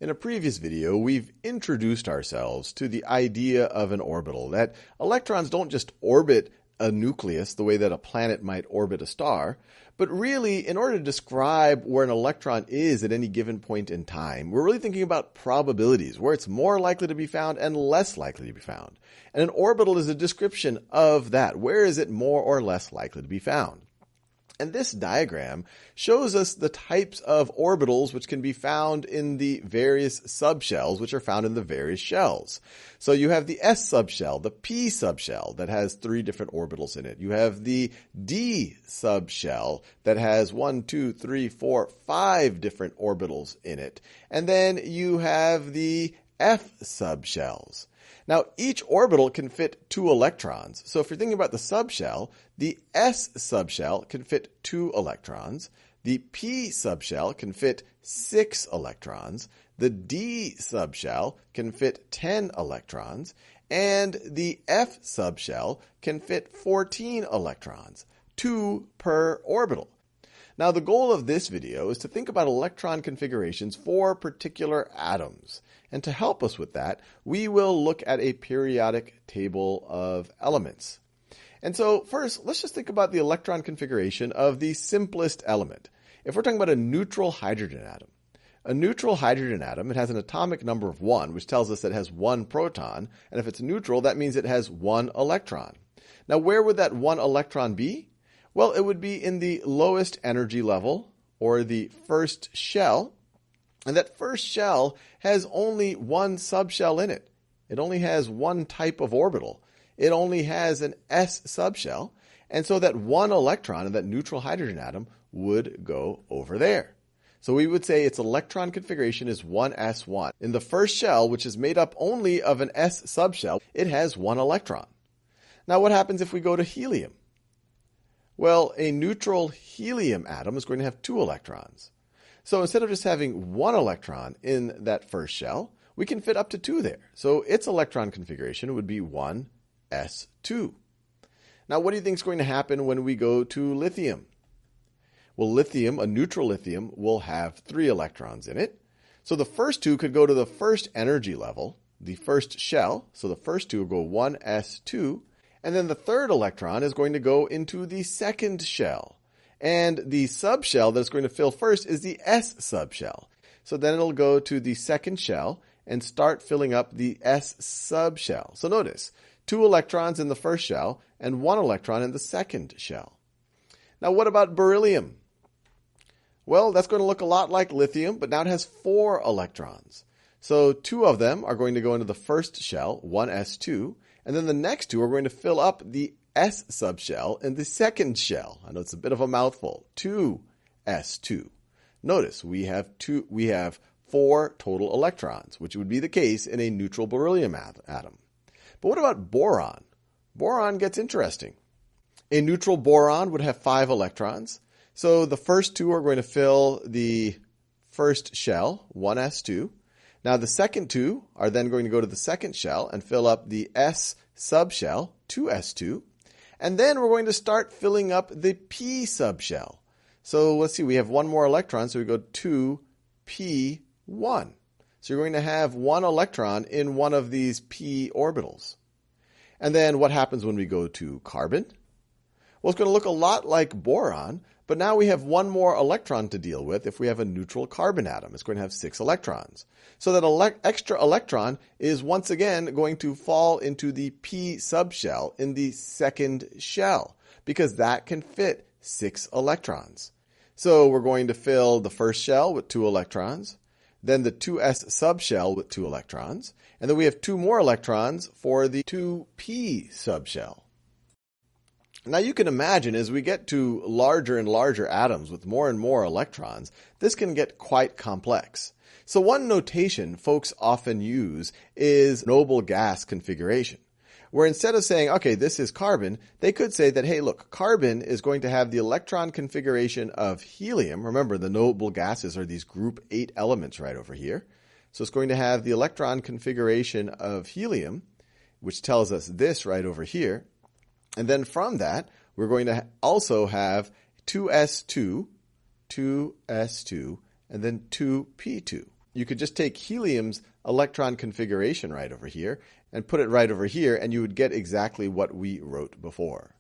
In a previous video, we've introduced ourselves to the idea of an orbital, that electrons don't just orbit a nucleus the way that a planet might orbit a star, but really, in order to describe where an electron is at any given point in time, we're really thinking about probabilities, where it's more likely to be found and less likely to be found. And an orbital is a description of that. Where is it more or less likely to be found? And this diagram shows us the types of orbitals which can be found in the various subshells which are found in the various shells. So you have the S subshell, the P subshell that has 3 different orbitals in it. You have the D subshell that has 5 different orbitals in it. And then you have the F subshells. Now, each orbital can fit 2 electrons. So if you're thinking about the subshell, the S subshell can fit 2 electrons. The P subshell can fit 6 electrons. The D subshell can fit 10 electrons. And the F subshell can fit 14 electrons, 2 per orbital. Now, the goal of this video is to think about electron configurations for particular atoms. And to help us with that, we will look at a periodic table of elements. And so first, let's just think about the electron configuration of the simplest element. If we're talking about a neutral hydrogen atom, it has an atomic number of 1, which tells us that it has 1 proton. And if it's neutral, that means it has 1 electron. Now, where would that 1 electron be? Well, it would be in the lowest energy level, or the first shell. And that first shell has only 1 subshell in it. It only has 1 type of orbital. It only has an S subshell. And so that 1 electron in that neutral hydrogen atom would go over there. So we would say its electron configuration is 1s1. In the first shell, which is made up only of an S subshell, it has 1 electron. Now what happens if we go to helium? Well, a neutral helium atom is going to have 2 electrons. So instead of just having 1 electron in that first shell, we can fit up to 2 there. So its electron configuration would be 1s2. Now, what do you think is going to happen when we go to lithium? Well, lithium, a neutral lithium, will have 3 electrons in it. So the first 2 could go to the first energy level, the first shell. So the first 2 will go 1s2. And then the third electron is going to go into the second shell. And the subshell that's going to fill first is the S subshell. So then it'll go to the second shell and start filling up the S subshell. So notice, 2 electrons in the first shell and 1 electron in the second shell. Now what about beryllium? Well, that's going to look a lot like lithium, but now it has 4 electrons. So 2 of them are going to go into the first shell, 1s2, and then the next 2 are going to fill up the S subshell in the second shell. I know it's a bit of a mouthful. 2s2. Notice we have 4 total electrons, which would be the case in a neutral beryllium atom. But what about boron? Boron gets interesting. A neutral boron would have 5 electrons. So the first 2 are going to fill the first shell, 1s2. Now the second 2 are then going to go to the second shell and fill up the S subshell, 2s2. And then we're going to start filling up the P subshell. So let's see, we have 1 more electron, so we go 2p1. So you're going to have 1 electron in one of these p orbitals. And then what happens when we go to carbon? Well, it's going to look a lot like boron, but now we have 1 more electron to deal with if we have a neutral carbon atom. It's going to have 6 electrons. So that extra electron is once again going to fall into the P subshell in the second shell, because that can fit 6 electrons. So we're going to fill the first shell with 2 electrons, then the 2s subshell with 2 electrons, and then we have 2 more electrons for the 2p subshell. Now you can imagine as we get to larger and larger atoms with more and more electrons, this can get quite complex. So one notation folks often use is noble gas configuration, where instead of saying, okay, this is carbon, they could say that, hey, look, carbon is going to have the electron configuration of helium. Remember, the noble gases are these group 8 elements right over here. So it's going to have the electron configuration of helium, which tells us this right over here. And then from that, we're going to also have 2s2, and then 2p2. you could just take helium's electron configuration right over here and put it right over here, and you would get exactly what we wrote before.